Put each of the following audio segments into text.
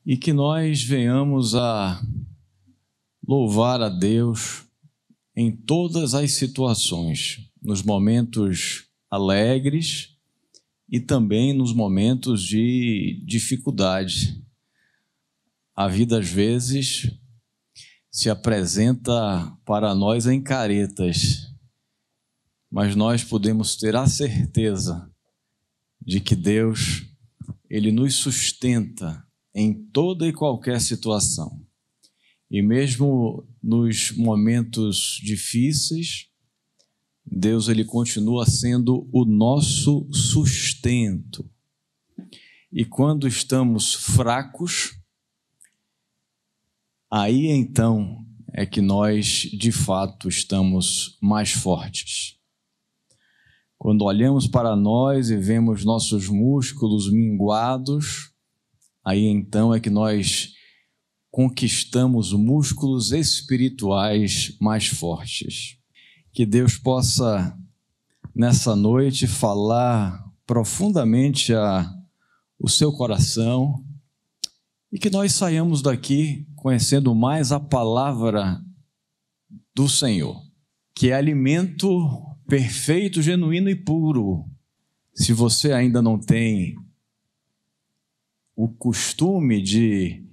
e que nós venhamos a louvar a Deus em todas as situações, nos momentos alegres e também nos momentos de dificuldade. A vida, às vezes, se apresenta para nós em caretas, mas nós podemos ter a certeza de que Deus, Ele nos sustenta em toda e qualquer situação. E mesmo nos momentos difíceis, Deus, Ele continua sendo o nosso sustento. E quando estamos fracos, aí então é que nós, de fato, estamos mais fortes. Quando olhamos para nós e vemos nossos músculos minguados, aí então é que nós conquistamos músculos espirituais mais fortes. Que Deus possa, nessa noite, falar profundamente o seu coração e que nós saiamos daqui conhecendo mais a palavra do Senhor, que é alimento perfeito, genuíno e puro. Se você ainda não tem o costume de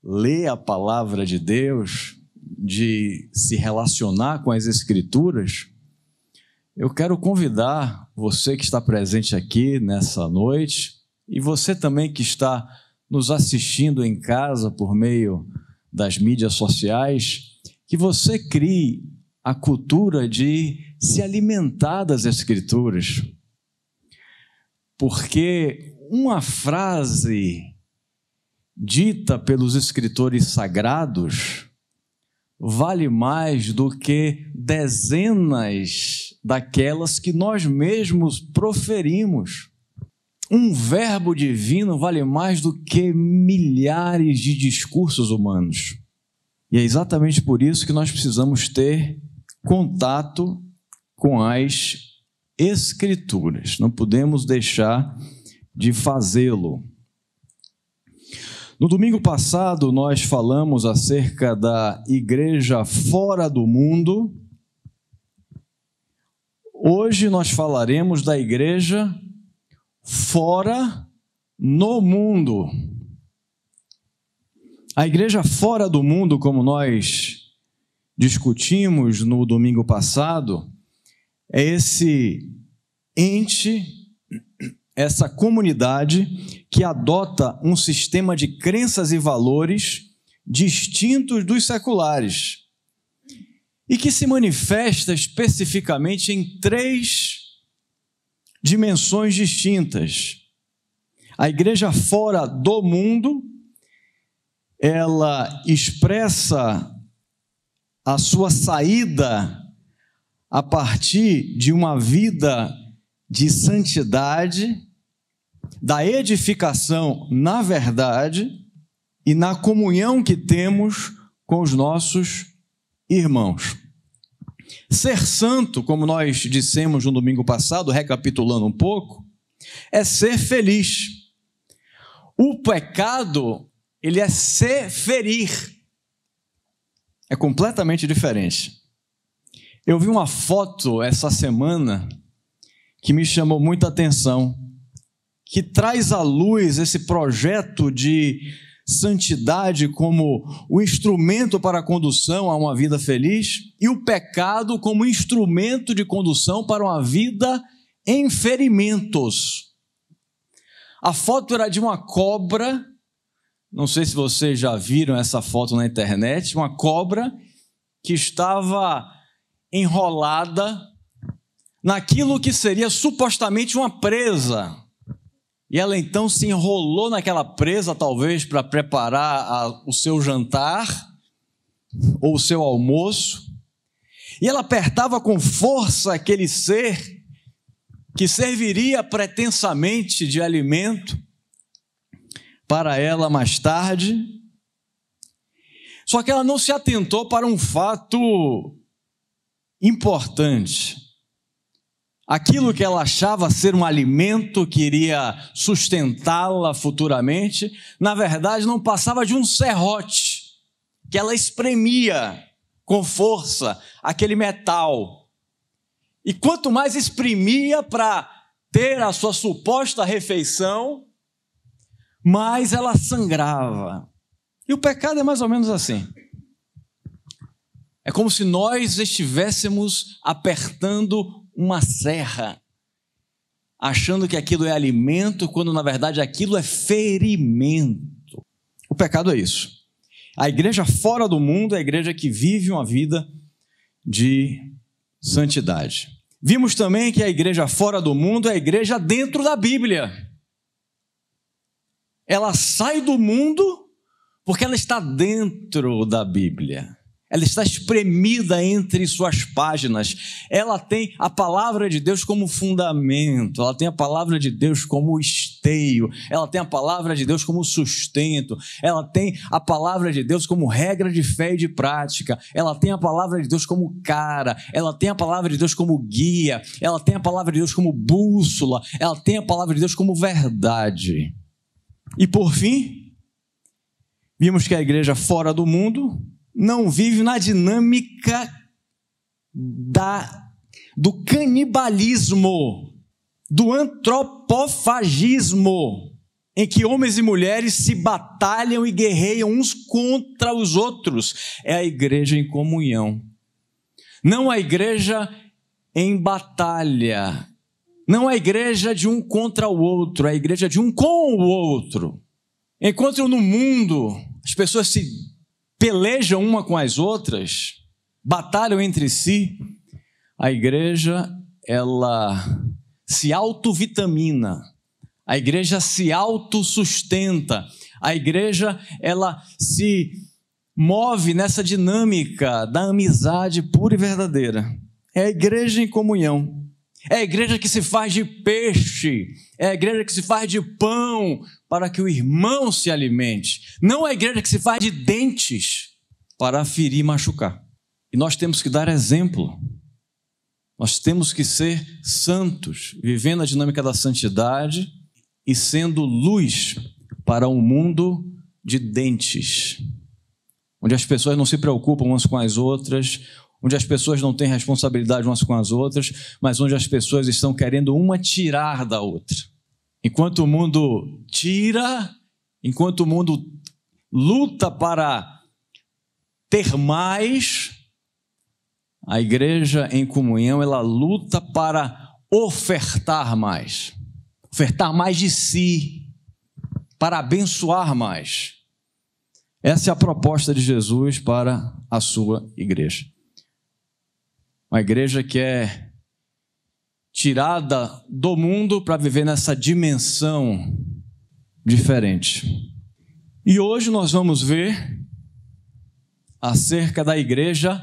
ler a palavra de Deus, de se relacionar com as Escrituras, eu quero convidar você que está presente aqui nessa noite e você também que está nos assistindo em casa por meio das mídias sociais, que você crie a cultura de se alimentar das Escrituras. Porque uma frase dita pelos escritores sagrados vale mais do que dezenas daquelas que nós mesmos proferimos. Um verbo divino vale mais do que milhares de discursos humanos. E é exatamente por isso que nós precisamos ter contato com as Escrituras. Não podemos deixar de fazê-lo. No domingo passado, nós falamos acerca da igreja fora do mundo. Hoje nós falaremos da igreja fora no mundo. A igreja fora do mundo, como nós discutimos no domingo passado, é esse ente, essa comunidade que adota um sistema de crenças e valores distintos dos seculares e que se manifesta especificamente em 3 dimensões distintas. A igreja fora do mundo, ela expressa a sua saída a partir de uma vida de santidade, da edificação na verdade e na comunhão que temos com os nossos irmãos. Ser santo, como nós dissemos no domingo passado, recapitulando um pouco, é ser feliz. O pecado, ele é se ferir. É completamente diferente. Eu vi uma foto essa semana que me chamou muita atenção, que traz à luz esse projeto de santidade como o instrumento para a condução a uma vida feliz e o pecado como instrumento de condução para uma vida em ferimentos. A foto era de uma cobra, não sei se vocês já viram essa foto na internet, uma cobra que estava enrolada naquilo que seria supostamente uma presa. E ela então se enrolou naquela presa, talvez para preparar o seu jantar ou o seu almoço. E ela apertava com força aquele ser que serviria pretensamente de alimento para ela mais tarde. Só que ela não se atentou para um fato importante. aquilo que ela achava ser um alimento que iria sustentá-la futuramente, na verdade não passava de um serrote que ela espremia com força aquele metal. E quanto mais espremia para ter a sua suposta refeição, mais ela sangrava. E o pecado é mais ou menos assim. É como se nós estivéssemos apertando uma serra, achando que aquilo é alimento, quando na verdade aquilo é ferimento. O pecado é isso. A igreja fora do mundo é a igreja que vive uma vida de santidade. Vimos também que a igreja fora do mundo é a igreja dentro da Bíblia. Ela sai do mundo porque ela está dentro da Bíblia. Ela está espremida entre suas páginas. Ela tem a palavra de Deus como fundamento. Ela tem a palavra de Deus como esteio. Ela tem a palavra de Deus como sustento. Ela tem a palavra de Deus como regra de fé e de prática. Ela tem a palavra de Deus como cara. Ela tem a palavra de Deus como guia. Ela tem a palavra de Deus como bússola. Ela tem a palavra de Deus como verdade. E por fim, vimos que a igreja fora do mundo não vive na dinâmica do canibalismo, do antropofagismo, em que homens e mulheres se batalham e guerreiam uns contra os outros. É a igreja em comunhão. Não a igreja em batalha. Não a igreja de um contra o outro, é a igreja de um com o outro. Enquanto no mundo as pessoas se pelejam uma com as outras, batalham entre si, a igreja, ela se autovitamina, a igreja se autossustenta, a igreja, ela se move nessa dinâmica da amizade pura e verdadeira. É a igreja em comunhão, é a igreja que se faz de peixe, é a igreja que se faz de pão para que o irmão se alimente. Não é a igreja que se faz de dentes para ferir e machucar. E nós temos que dar exemplo. Nós temos que ser santos, vivendo a dinâmica da santidade e sendo luz para um mundo de dentes, onde as pessoas não se preocupam umas com as outras, onde as pessoas não têm responsabilidade umas com as outras, mas onde as pessoas estão querendo uma tirar da outra. Enquanto o mundo tira, enquanto o mundo luta para ter mais, a igreja em comunhão, ela luta para ofertar mais de si, para abençoar mais. Essa é a proposta de Jesus para a sua igreja. Uma igreja que é tirada do mundo para viver nessa dimensão diferente. E hoje nós vamos ver acerca da igreja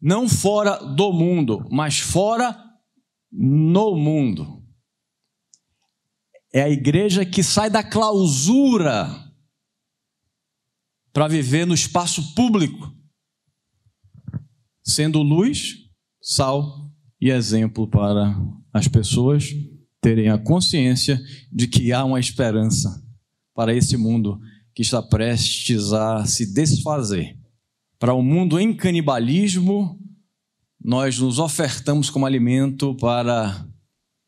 não fora do mundo, mas fora no mundo. É a igreja que sai da clausura para viver no espaço público, sendo luz, sal e exemplo para as pessoas terem a consciência de que há uma esperança para esse mundo que está prestes a se desfazer. Para o mundo em canibalismo, nós nos ofertamos como alimento para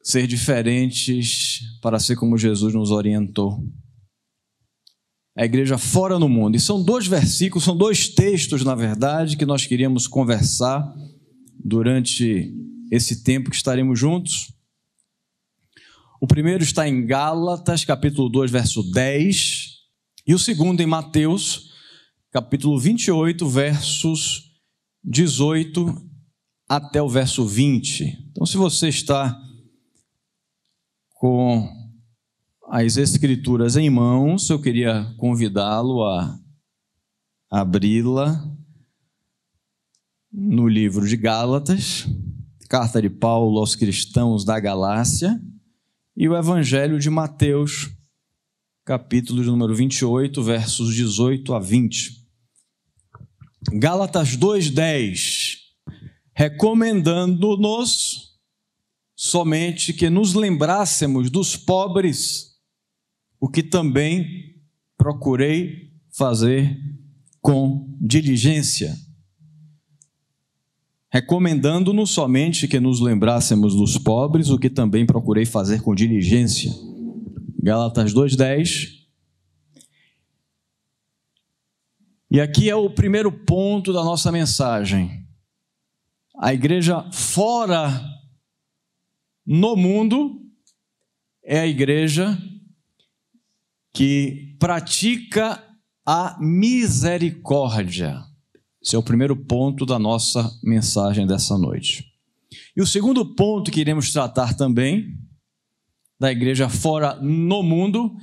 ser diferentes, para ser como Jesus nos orientou. A igreja fora no mundo. E são 2 versículos, são 2 textos, na verdade, que nós queríamos conversar durante esse tempo que estaremos juntos. O primeiro está em Gálatas, capítulo 2, verso 10, e o segundo em Mateus, capítulo 28, versos 18 até o verso 20. Então, se você está com as escrituras em mãos, eu queria convidá-lo a abri-la no livro de Gálatas, carta de Paulo aos cristãos da Galácia, e o Evangelho de Mateus, capítulo de número 28, versos 18 a 20. Gálatas 2:10, recomendando-nos somente que nos lembrássemos dos pobres, o que também procurei fazer com diligência. Recomendando-nos somente que nos lembrássemos dos pobres, o que também procurei fazer com diligência. Gálatas 2:10. E aqui é o primeiro ponto da nossa mensagem. A igreja fora no mundo é a igreja que pratica a misericórdia. Esse é o primeiro ponto da nossa mensagem dessa noite. E o segundo ponto que iremos tratar também da igreja fora no mundo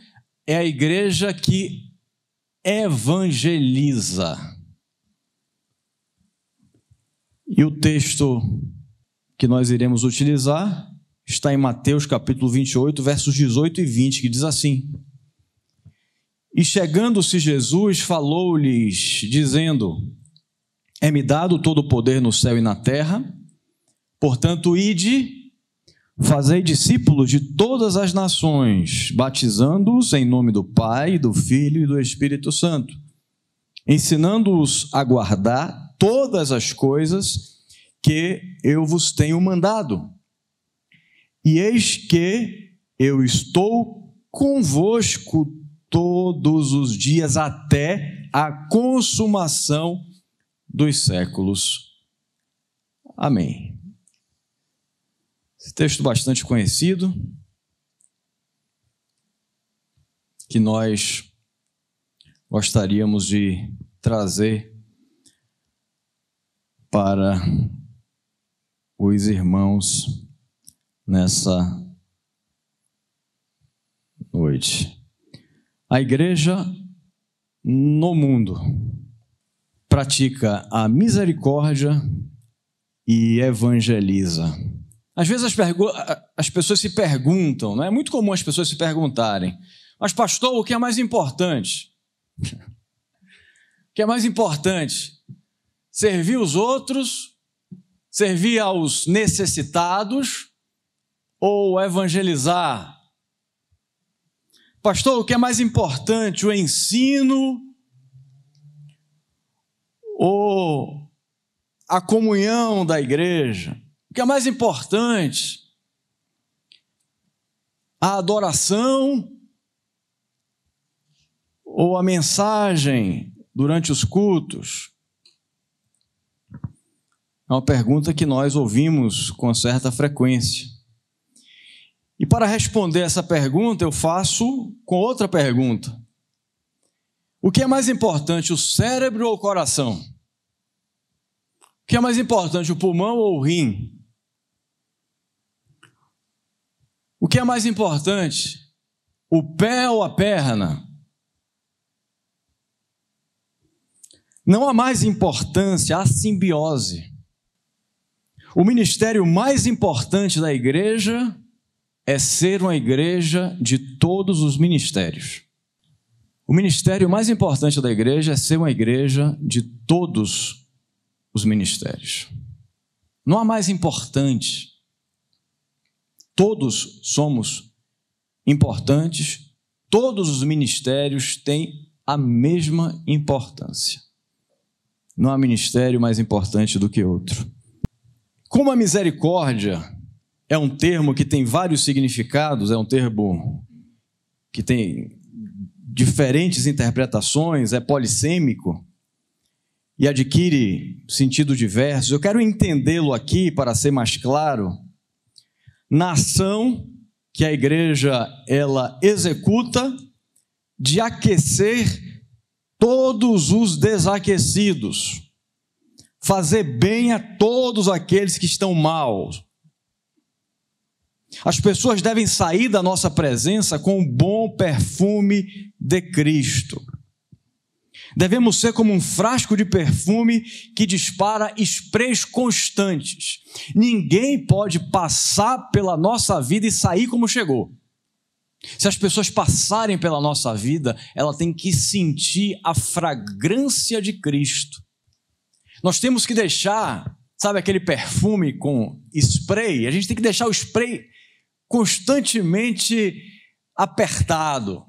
é a igreja que evangeliza. E o texto que nós iremos utilizar está em Mateus capítulo 28, versos 18 e 20, que diz assim: E chegando-se Jesus, falou-lhes, dizendo: É-me dado todo o poder no céu e na terra, portanto, ide, fazei discípulos de todas as nações, batizando-os em nome do Pai, do Filho e do Espírito Santo, ensinando-os a guardar todas as coisas que eu vos tenho mandado. E eis que eu estou convosco todos os dias até a consumação dos séculos. Amém. Esse texto bastante conhecido, que nós gostaríamos de trazer para os irmãos nessa noite. A igreja no mundo pratica a misericórdia e evangeliza. Às vezes as pessoas se perguntam, não é muito comum as pessoas se perguntarem: mas pastor, o que é mais importante? O que é mais importante? Servir os outros, servir aos necessitados ou evangelizar? Pastor, o que é mais importante? O ensino ou a comunhão da igreja? O que é mais importante? A adoração ou a mensagem durante os cultos? É uma pergunta que nós ouvimos com certa frequência. E para responder essa pergunta, eu faço com outra pergunta: o que é mais importante, o cérebro ou o coração? O que é mais importante, o pulmão ou o rim? O que é mais importante, o pé ou a perna? Não há mais importância, há simbiose. O ministério mais importante da igreja é ser uma igreja de todos os ministérios. O ministério mais importante da igreja é ser uma igreja de todos os ministérios. Não há mais importante. Todos somos importantes, todos os ministérios têm a mesma importância. Não há ministério mais importante do que outro. Como a misericórdia é um termo que tem vários significados, é um termo que tem diferentes interpretações, é polissêmico e adquire sentido diversos. Eu quero entendê-lo aqui para ser mais claro. Na ação que a igreja ela executa de aquecer todos os desaquecidos, fazer bem a todos aqueles que estão mal. As pessoas devem sair da nossa presença com o bom perfume de Cristo. Devemos ser como um frasco de perfume que dispara sprays constantes. Ninguém pode passar pela nossa vida e sair como chegou. Se as pessoas passarem pela nossa vida, ela tem que sentir a fragrância de Cristo. Nós temos que deixar Sabe aquele perfume com spray? A gente tem que deixar o spray constantemente apertado.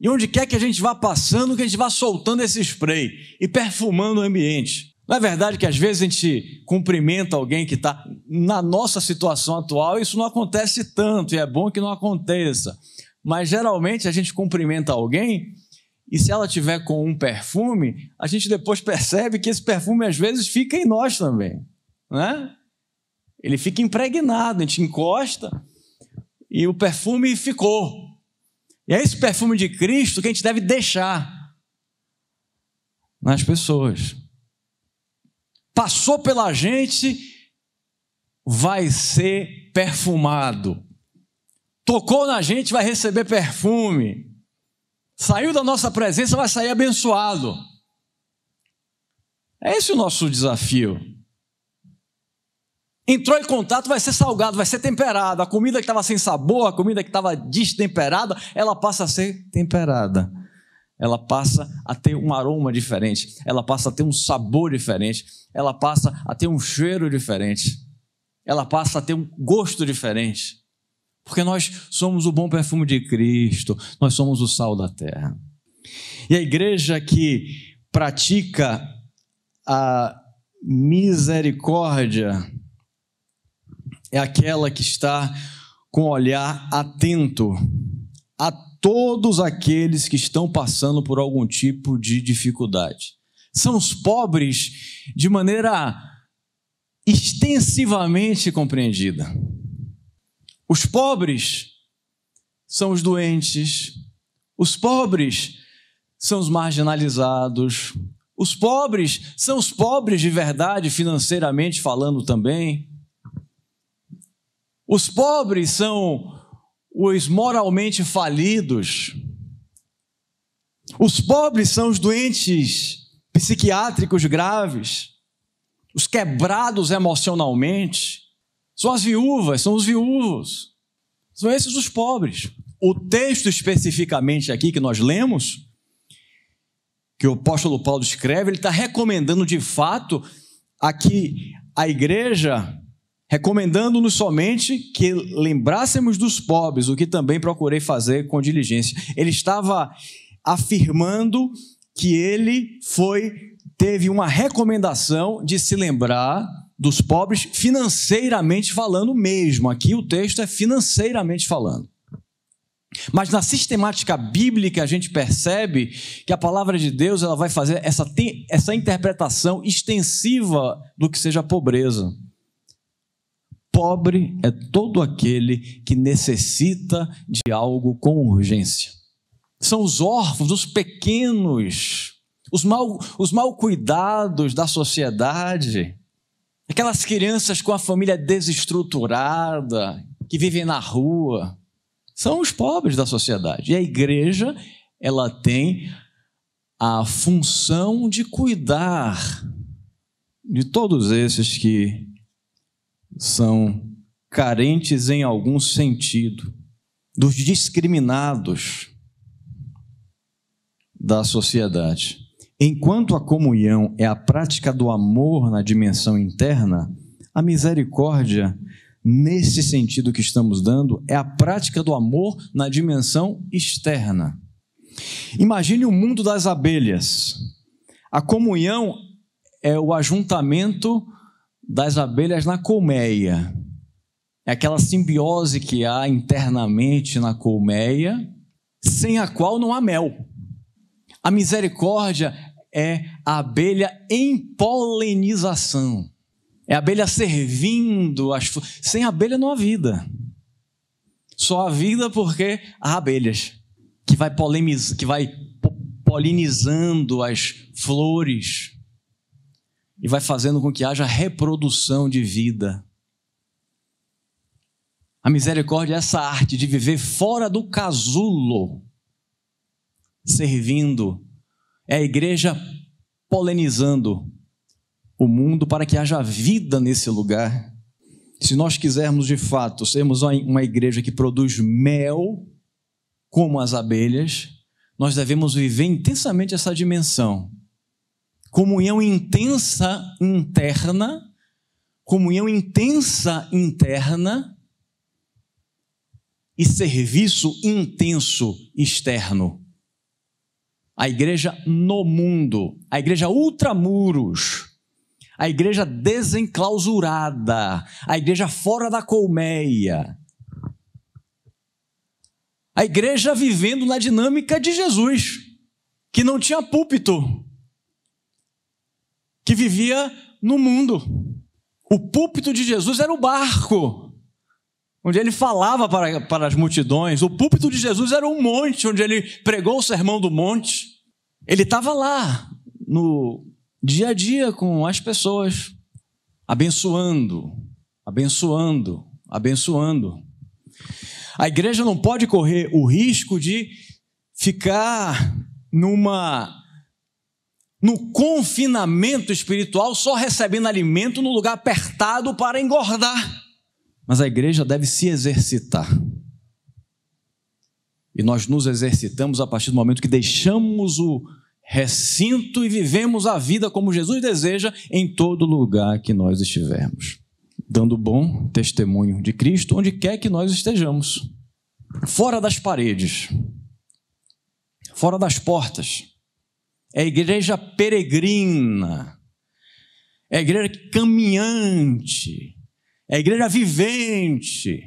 E onde quer que a gente vá passando, que a gente vá soltando esse spray e perfumando o ambiente. Não é verdade que às vezes a gente cumprimenta alguém que está na nossa situação atual, isso não acontece tanto, e é bom que não aconteça. Mas geralmente a gente cumprimenta alguém, e se ela tiver com um perfume, a gente depois percebe que esse perfume às vezes fica em nós também, né? Ele fica impregnado, a gente encosta e o perfume ficou. E é esse perfume de Cristo que a gente deve deixar nas pessoas. Passou pela gente, vai ser perfumado. Tocou na gente, vai receber perfume. Saiu da nossa presença, vai sair abençoado. É esse o nosso desafio. Entrou em contato, vai ser salgado, vai ser temperado. A comida que estava sem sabor, a comida que estava destemperada, ela passa a ser temperada. Ela passa a ter um aroma diferente. Ela passa a ter um sabor diferente. Ela passa a ter um cheiro diferente. Ela passa a ter um gosto diferente. Porque nós somos o bom perfume de Cristo. Nós somos o sal da terra. E a igreja que pratica a misericórdia é aquela que está com o olhar atento a todos aqueles que estão passando por algum tipo de dificuldade. São os pobres de maneira extensivamente compreendida. Os pobres são os doentes, os pobres são os marginalizados, os pobres são os pobres de verdade, financeiramente falando também. Os pobres são os moralmente falidos. Os pobres são os doentes psiquiátricos graves, os quebrados emocionalmente. São as viúvas, são os viúvos. São esses os pobres. O texto especificamente aqui que nós lemos, que o apóstolo Paulo escreve, ele está recomendando de fato aqui a igreja, recomendando-nos somente que lembrássemos dos pobres, o que também procurei fazer com diligência. Ele estava afirmando que ele teve uma recomendação de se lembrar dos pobres financeiramente falando mesmo. Aqui o texto é financeiramente falando. Mas na sistemática bíblica a gente percebe que a palavra de Deus ela vai fazer essa interpretação extensiva do que seja pobreza. Pobre é todo aquele que necessita de algo com urgência. São os órfãos, os pequenos, os mal cuidados da sociedade. Aquelas crianças com a família desestruturada, que vivem na rua. São os pobres da sociedade. E a igreja, ela tem a função de cuidar de todos esses que são carentes em algum sentido, dos discriminados da sociedade. Enquanto a comunhão é a prática do amor na dimensão interna, a misericórdia, nesse sentido que estamos dando, é a prática do amor na dimensão externa. Imagine o mundo das abelhas. A comunhão é o ajuntamento das abelhas na colmeia. É aquela simbiose que há internamente na colmeia, sem a qual não há mel. A misericórdia é a abelha em polinização. É a abelha servindo as flores. Sem abelha não há vida. Só há vida porque há abelhas que vai polinizando as flores e vai fazendo com que haja reprodução de vida. A misericórdia é essa arte de viver fora do casulo, servindo. É a igreja polinizando o mundo para que haja vida nesse lugar. Se nós quisermos de fato sermos uma igreja que produz mel como as abelhas, nós devemos viver intensamente essa dimensão. Comunhão intensa interna comunhão intensa interna e serviço intenso externo. A igreja no mundo, a igreja ultramuros, a igreja desenclausurada, a igreja fora da colmeia, a igreja vivendo na dinâmica de Jesus, que não tinha púlpito, que vivia no mundo. O púlpito de Jesus era o barco, onde ele falava para as multidões. O púlpito de Jesus era um monte, onde ele pregou o sermão do monte. Ele estava lá, no dia a dia com as pessoas, abençoando, abençoando, abençoando. A igreja não pode correr o risco de ficar no confinamento espiritual, só recebendo alimento no lugar apertado para engordar. Mas a igreja deve se exercitar. E nós nos exercitamos a partir do momento que deixamos o recinto e vivemos a vida como Jesus deseja em todo lugar que nós estivermos, dando bom testemunho de Cristo onde quer que nós estejamos, fora das paredes, fora das portas. É a igreja peregrina, é a igreja caminhante, é a igreja vivente,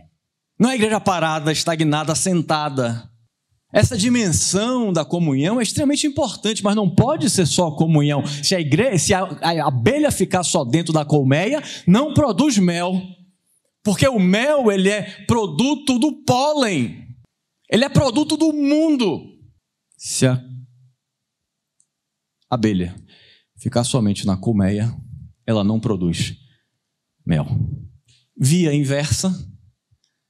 não é a igreja parada, estagnada, sentada. Essa dimensão da comunhão é extremamente importante, mas não pode ser só comunhão. Se a abelha ficar só dentro da colmeia, não produz mel, porque o mel ele é produto do pólen, ele é produto do mundo. Se a abelha ficar somente na colmeia, ela não produz mel. Via inversa,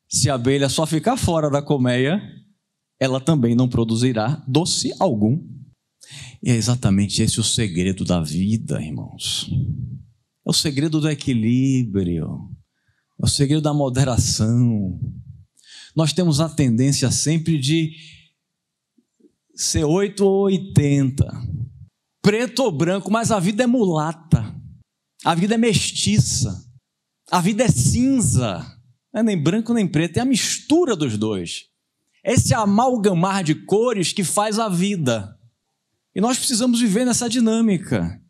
se a abelha só ficar fora da colmeia, ela também não produzirá doce algum. E é exatamente esse o segredo da vida, irmãos. É o segredo do equilíbrio, é o segredo da moderação. Nós temos a tendência sempre de ser 8 ou 80, preto ou branco, mas a vida é mulata, a vida é mestiça, a vida é cinza, não é nem branco nem preto, é a mistura dos dois. Esse amalgamar de cores que faz a vida. E nós precisamos viver nessa dinâmica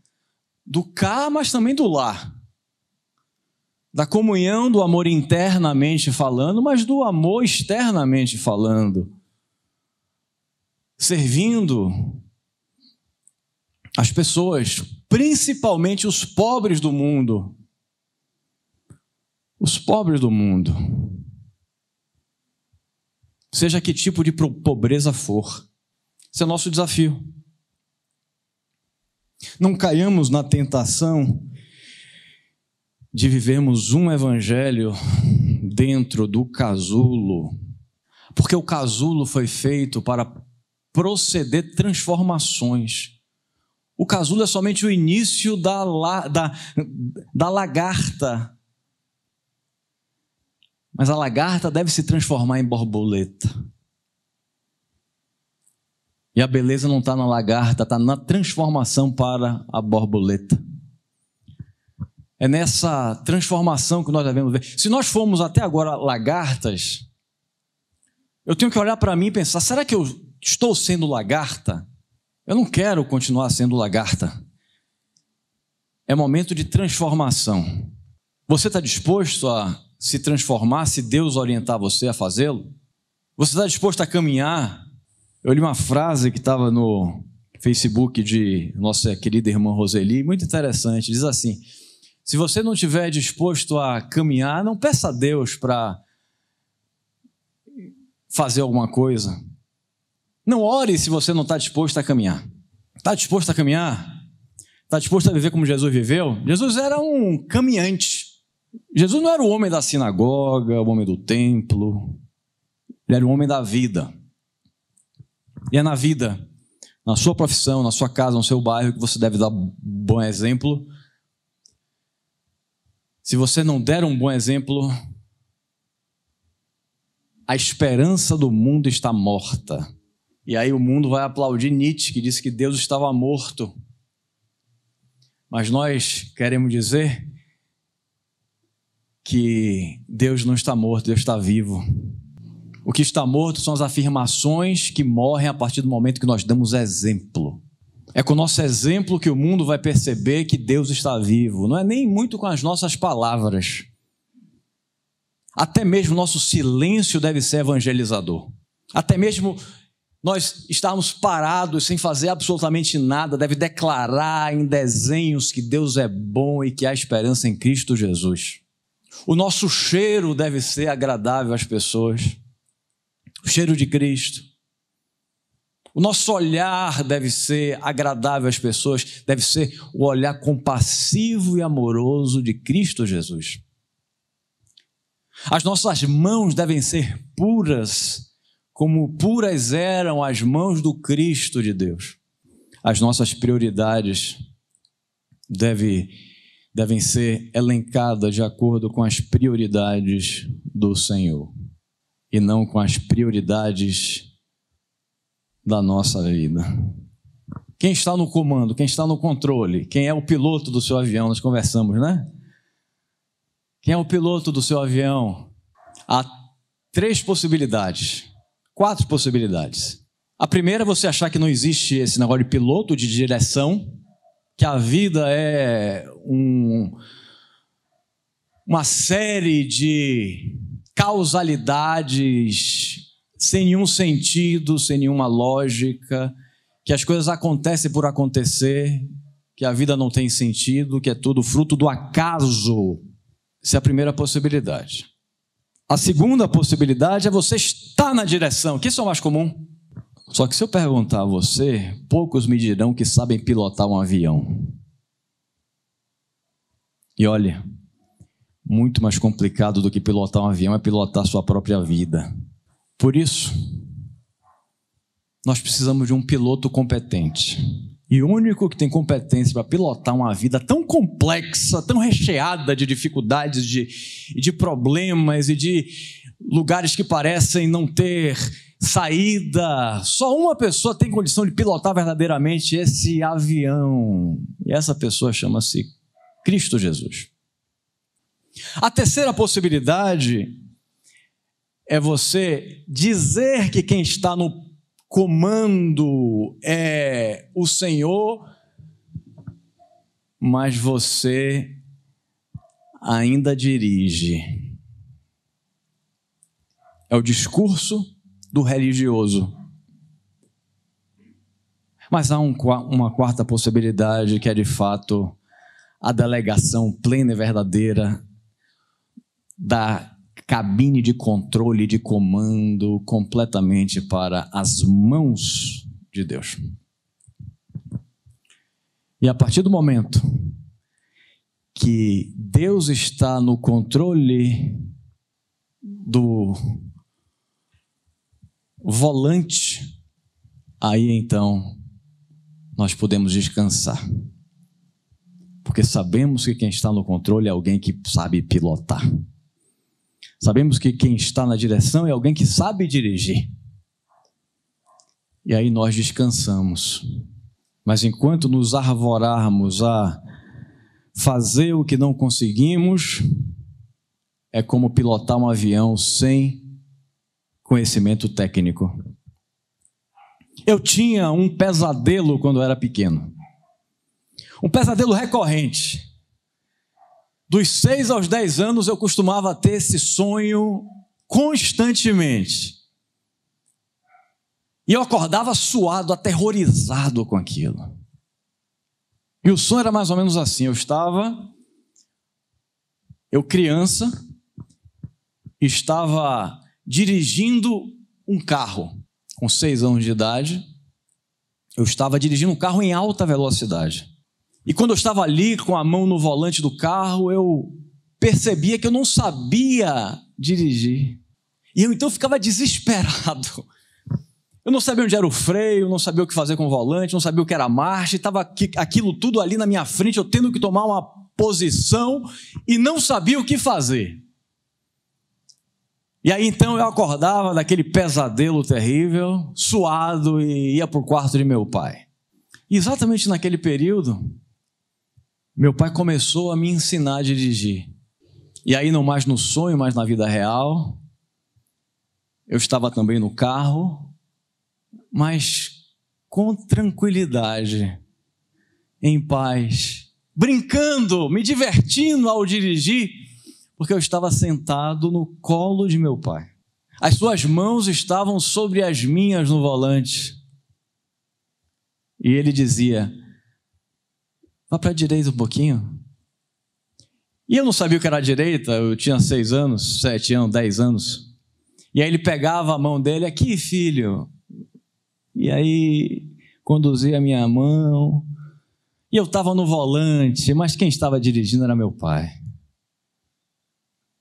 do cá, mas também do lá. Da comunhão, do amor internamente falando, mas do amor externamente falando. Servindo as pessoas, principalmente os pobres do mundo. Os pobres do mundo. Seja que tipo de pobreza for. Esse é o nosso desafio. Não caiamos na tentação de vivermos um evangelho dentro do casulo, porque o casulo foi feito para proceder transformações. O casulo é somente o início da lagarta. Mas a lagarta deve se transformar em borboleta. E a beleza não está na lagarta, está na transformação para a borboleta. É nessa transformação que nós devemos ver. Se nós formos até agora lagartas, eu tenho que olhar para mim e pensar, será que eu estou sendo lagarta? Eu não quero continuar sendo lagarta. É momento de transformação. Você está disposto a se transformar, se Deus orientar você a fazê-lo? Você está disposto a caminhar? Eu li uma frase que estava no Facebook de nossa querida irmã Roseli, muito interessante, diz assim: se você não estiver disposto a caminhar, não peça a Deus para fazer alguma coisa. Não ore se você não está disposto a caminhar. Está disposto a caminhar? Está disposto a viver como Jesus viveu? Jesus era um caminhante. Jesus não era o homem da sinagoga, o homem do templo. Ele era o homem da vida. E é na vida, na sua profissão, na sua casa, no seu bairro, que você deve dar um bom exemplo. Se você não der um bom exemplo, a esperança do mundo está morta. E aí o mundo vai aplaudir Nietzsche, que disse que Deus estava morto. Mas nós queremos dizer que Deus não está morto, Deus está vivo. O que está morto são as afirmações que morrem a partir do momento que nós damos exemplo. É com o nosso exemplo que o mundo vai perceber que Deus está vivo. Não é nem muito com as nossas palavras. Até mesmo o nosso silêncio deve ser evangelizador. Até mesmo nós estarmos parados sem fazer absolutamente nada, deve declarar em desenhos que Deus é bom e que há esperança em Cristo Jesus. O nosso cheiro deve ser agradável às pessoas. O cheiro de Cristo. O nosso olhar deve ser agradável às pessoas, deve ser o olhar compassivo e amoroso de Cristo Jesus. As nossas mãos devem ser puras, como puras eram as mãos do Cristo de Deus. As nossas prioridades devem ser elencadas de acordo com as prioridades do Senhor e não com as prioridades da nossa vida. Quem está no comando, quem está no controle, quem é o piloto do seu avião, nós conversamos, né? Quem é o piloto do seu avião? Há 3 possibilidades, 4 possibilidades. A primeira é você achar que não existe esse negócio de piloto, de direção, que a vida é uma série de causalidades sem nenhum sentido, sem nenhuma lógica, que as coisas acontecem por acontecer, que a vida não tem sentido, que é tudo fruto do acaso. Essa é a primeira possibilidade. A segunda possibilidade é você estar na direção, que isso é o mais comum. Só que se eu perguntar a você, poucos me dirão que sabem pilotar um avião. E olha, muito mais complicado do que pilotar um avião é pilotar a sua própria vida. Por isso, nós precisamos de um piloto competente. E o único que tem competência para pilotar uma vida tão complexa, tão recheada de dificuldades, de problemas e de lugares que parecem não ter saída, só uma pessoa tem condição de pilotar verdadeiramente esse avião. E essa pessoa chama-se Cristo Jesus. A terceira possibilidade é você dizer que quem está no comando é o Senhor, mas você ainda dirige. É o discurso do religioso. Mas há uma quarta possibilidade, que é de fato a delegação plena e verdadeira da cabine de controle, de comando, completamente para as mãos de Deus. E a partir do momento que Deus está no controle do volante, aí então nós podemos descansar. Porque sabemos que quem está no controle é alguém que sabe pilotar. Sabemos que quem está na direção é alguém que sabe dirigir. E aí nós descansamos. Mas enquanto nos arvorarmos a fazer o que não conseguimos, é como pilotar um avião sem conhecimento técnico. Eu tinha um pesadelo quando eu era pequeno. Um pesadelo recorrente. Dos 6 aos 10 anos eu costumava ter esse sonho constantemente. E eu acordava suado, aterrorizado com aquilo. E o sonho era mais ou menos assim. Eu criança, estava dirigindo um carro com 6 anos de idade. Eu estava dirigindo um carro em alta velocidade. E quando eu estava ali com a mão no volante do carro, eu percebia que eu não sabia dirigir. E eu então ficava desesperado. Eu não sabia onde era o freio, não sabia o que fazer com o volante, não sabia o que era a marcha, e estava aquilo tudo ali na minha frente, eu tendo que tomar uma posição e não sabia o que fazer. E aí então eu acordava daquele pesadelo terrível, suado, e ia para o quarto de meu pai. E exatamente naquele período, meu pai começou a me ensinar a dirigir. E aí, não mais no sonho, mas na vida real, eu estava também no carro, mas com tranquilidade, em paz, brincando, me divertindo ao dirigir, porque eu estava sentado no colo de meu pai. As suas mãos estavam sobre as minhas no volante. E ele dizia: vá para a direita um pouquinho. E eu não sabia o que era a direita, eu tinha 6 anos, 7 anos, 10 anos. E aí ele pegava a mão dele: aqui, filho. E aí conduzia a minha mão. E eu estava no volante, mas quem estava dirigindo era meu pai.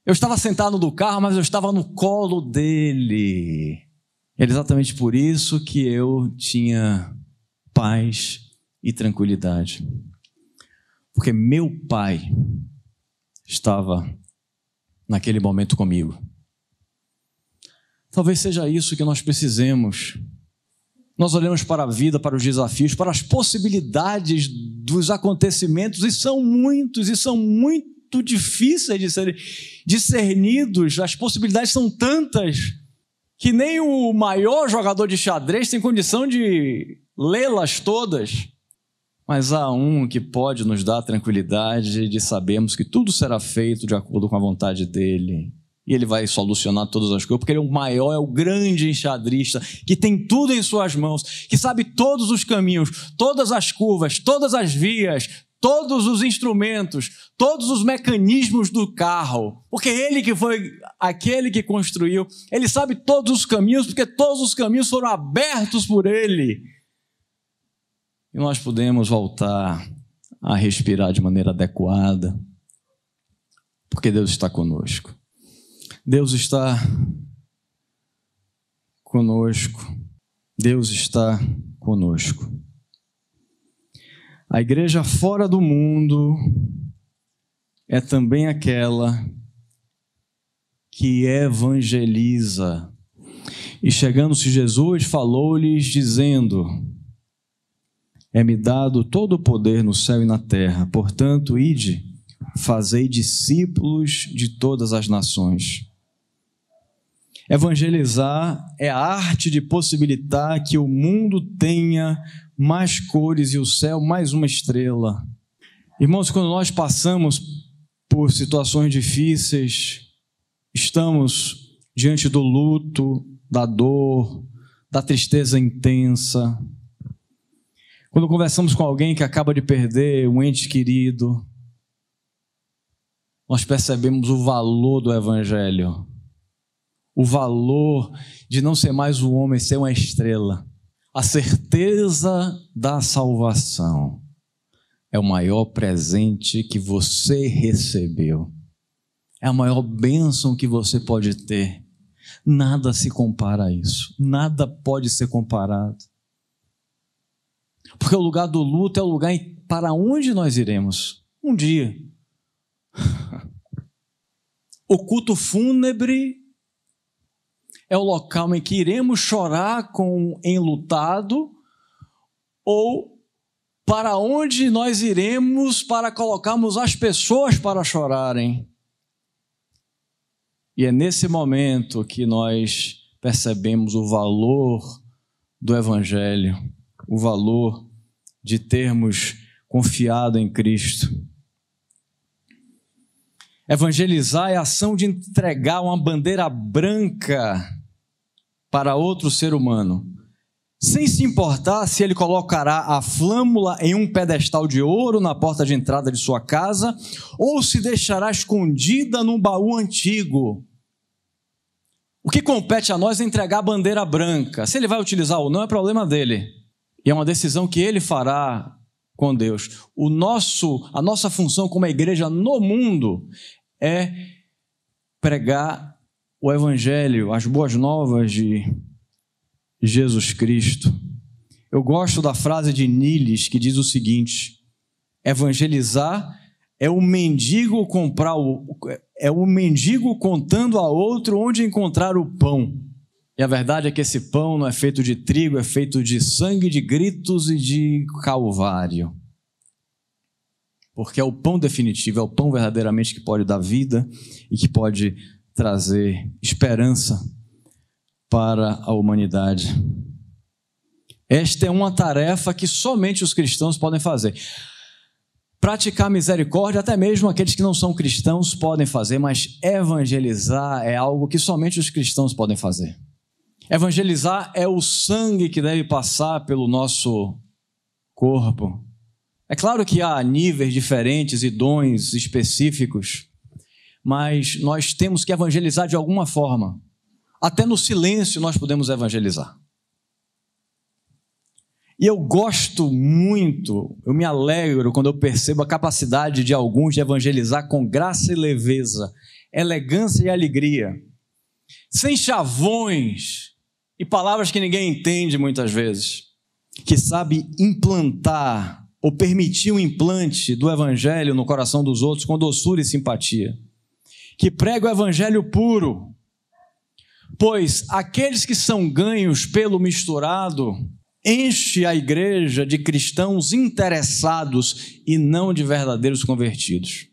Eu estava sentado no carro, mas eu estava no colo dele. Era exatamente por isso que eu tinha paz e tranquilidade. Porque meu pai estava naquele momento comigo. Talvez seja isso que nós precisemos. Nós olhamos para a vida, para os desafios, para as possibilidades dos acontecimentos, e são muitos, e são muito difíceis de serem discernidos. As possibilidades são tantas que nem o maior jogador de xadrez tem condição de lê-las todas. Mas há um que pode nos dar a tranquilidade de sabermos que tudo será feito de acordo com a vontade dele. E ele vai solucionar todas as coisas, porque ele é o maior, é o grande enxadrista, que tem tudo em suas mãos, que sabe todos os caminhos, todas as curvas, todas as vias, todos os instrumentos, todos os mecanismos do carro, porque ele que foi aquele que construiu, ele sabe todos os caminhos, porque todos os caminhos foram abertos por ele. E nós podemos voltar a respirar de maneira adequada, porque Deus está conosco. Deus está conosco. Deus está conosco. A igreja fora do mundo é também aquela que evangeliza. E chegando-se Jesus, falou-lhes dizendo: é-me dado todo o poder no céu e na terra, portanto, ide, fazei discípulos de todas as nações. Evangelizar é a arte de possibilitar que o mundo tenha mais cores e o céu mais uma estrela. Irmãos, quando nós passamos por situações difíceis, estamos diante do luto, da dor, da tristeza intensa. Quando conversamos com alguém que acaba de perder um ente querido, nós percebemos o valor do Evangelho. O valor de não ser mais um homem, ser uma estrela. A certeza da salvação é o maior presente que você recebeu. É a maior bênção que você pode ter. Nada se compara a isso. Nada pode ser comparado. Porque o lugar do luto é o lugar para onde nós iremos um dia. O culto fúnebre é o local em que iremos chorar com o enlutado, ou para onde nós iremos para colocarmos as pessoas para chorarem. E é nesse momento que nós percebemos o valor do Evangelho, o valor de termos confiado em Cristo. Evangelizar é a ação de entregar uma bandeira branca para outro ser humano, sem se importar se ele colocará a flâmula em um pedestal de ouro na porta de entrada de sua casa ou se deixará escondida num baú antigo. O que compete a nós é entregar a bandeira branca. Se ele vai utilizar ou não é problema dele. E é uma decisão que ele fará com Deus. A nossa função como igreja no mundo é pregar o Evangelho, as boas novas de Jesus Cristo. Eu gosto da frase de Niles que diz o seguinte: evangelizar é o mendigo contando a outro onde encontrar o pão. E a verdade é que esse pão não é feito de trigo, é feito de sangue, de gritos e de calvário. porque é o pão definitivo, é o pão verdadeiramente que pode dar vida e que pode trazer esperança para a humanidade. Esta é uma tarefa que somente os cristãos podem fazer. Praticar misericórdia, até mesmo aqueles que não são cristãos podem fazer, mas evangelizar é algo que somente os cristãos podem fazer. Evangelizar é o sangue que deve passar pelo nosso corpo. É claro que há níveis diferentes e dons específicos, mas nós temos que evangelizar de alguma forma. Até no silêncio nós podemos evangelizar. E eu gosto muito, eu me alegro quando eu percebo a capacidade de alguns de evangelizar com graça e leveza, elegância e alegria, sem chavões e palavras que ninguém entende muitas vezes, que sabe implantar ou permitir o implante do evangelho no coração dos outros com doçura e simpatia, que prega o evangelho puro, pois aqueles que são ganhos pelo misturado enche a igreja de cristãos interessados e não de verdadeiros convertidos.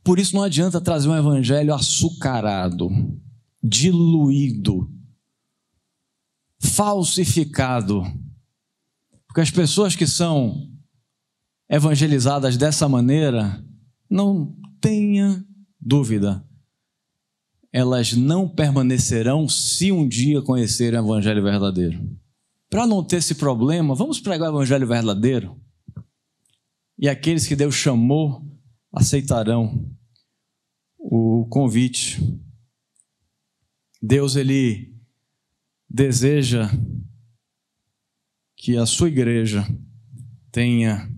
Por isso não adianta trazer um evangelho açucarado, diluído, falsificado, porque as pessoas que são evangelizadas dessa maneira, não tenha dúvida, elas não permanecerão se um dia conhecerem o evangelho verdadeiro. Para não ter esse problema, vamos pregar o evangelho verdadeiro e aqueles que Deus chamou aceitarão o convite. Deus, Ele deseja que a sua igreja tenha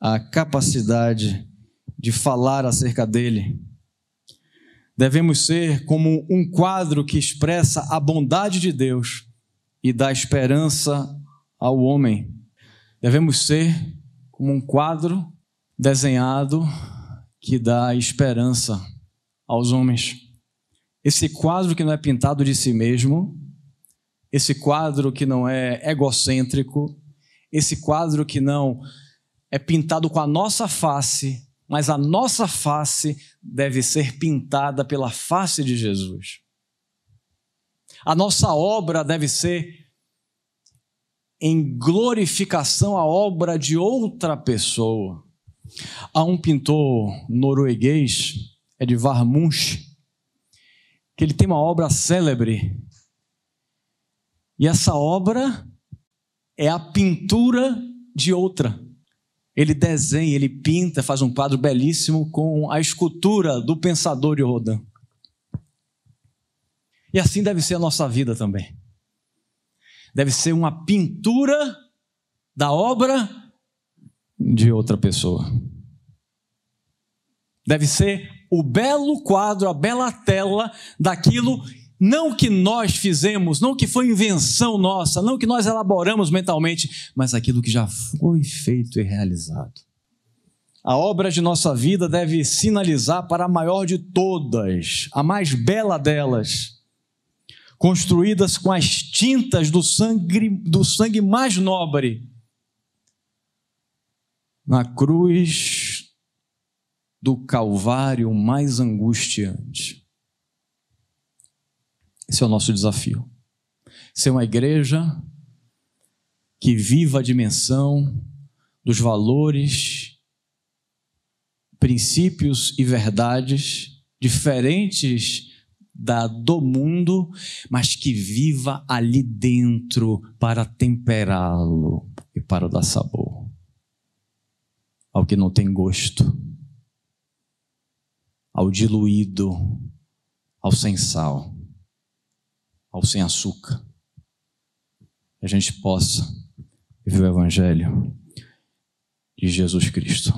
a capacidade de falar acerca dele. Devemos ser como um quadro que expressa a bondade de Deus e dá esperança ao homem. Devemos ser como um quadro desenhado que dá esperança aos homens. Esse quadro que não é pintado de si mesmo, esse quadro que não é egocêntrico, esse quadro que não é pintado com a nossa face, mas a nossa face deve ser pintada pela face de Jesus. A nossa obra deve ser em glorificação à obra de outra pessoa. Há um pintor norueguês, Edvard Munch, que ele tem uma obra célebre. E essa obra é a pintura de outra. Ele desenha, ele pinta, faz um quadro belíssimo com a escultura do pensador de Rodin. E assim deve ser a nossa vida também. Deve ser uma pintura da obra de outra pessoa. Deve ser o belo quadro, a bela tela daquilo, não que nós fizemos, não que foi invenção nossa, não que nós elaboramos mentalmente, mas aquilo que já foi feito e realizado. A obra de nossa vida deve sinalizar para a maior de todas, a mais bela delas, construídas com as tintas do sangue mais nobre, na cruz do Calvário mais angustiante. Esse é o nosso desafio. Ser uma igreja que viva a dimensão dos valores, princípios e verdades diferentes do mundo, mas que viva ali dentro para temperá-lo e para dar sabor ao que não tem gosto, ao diluído, ao sem sal, ao sem açúcar. Que a gente possa viver o evangelho de Jesus Cristo.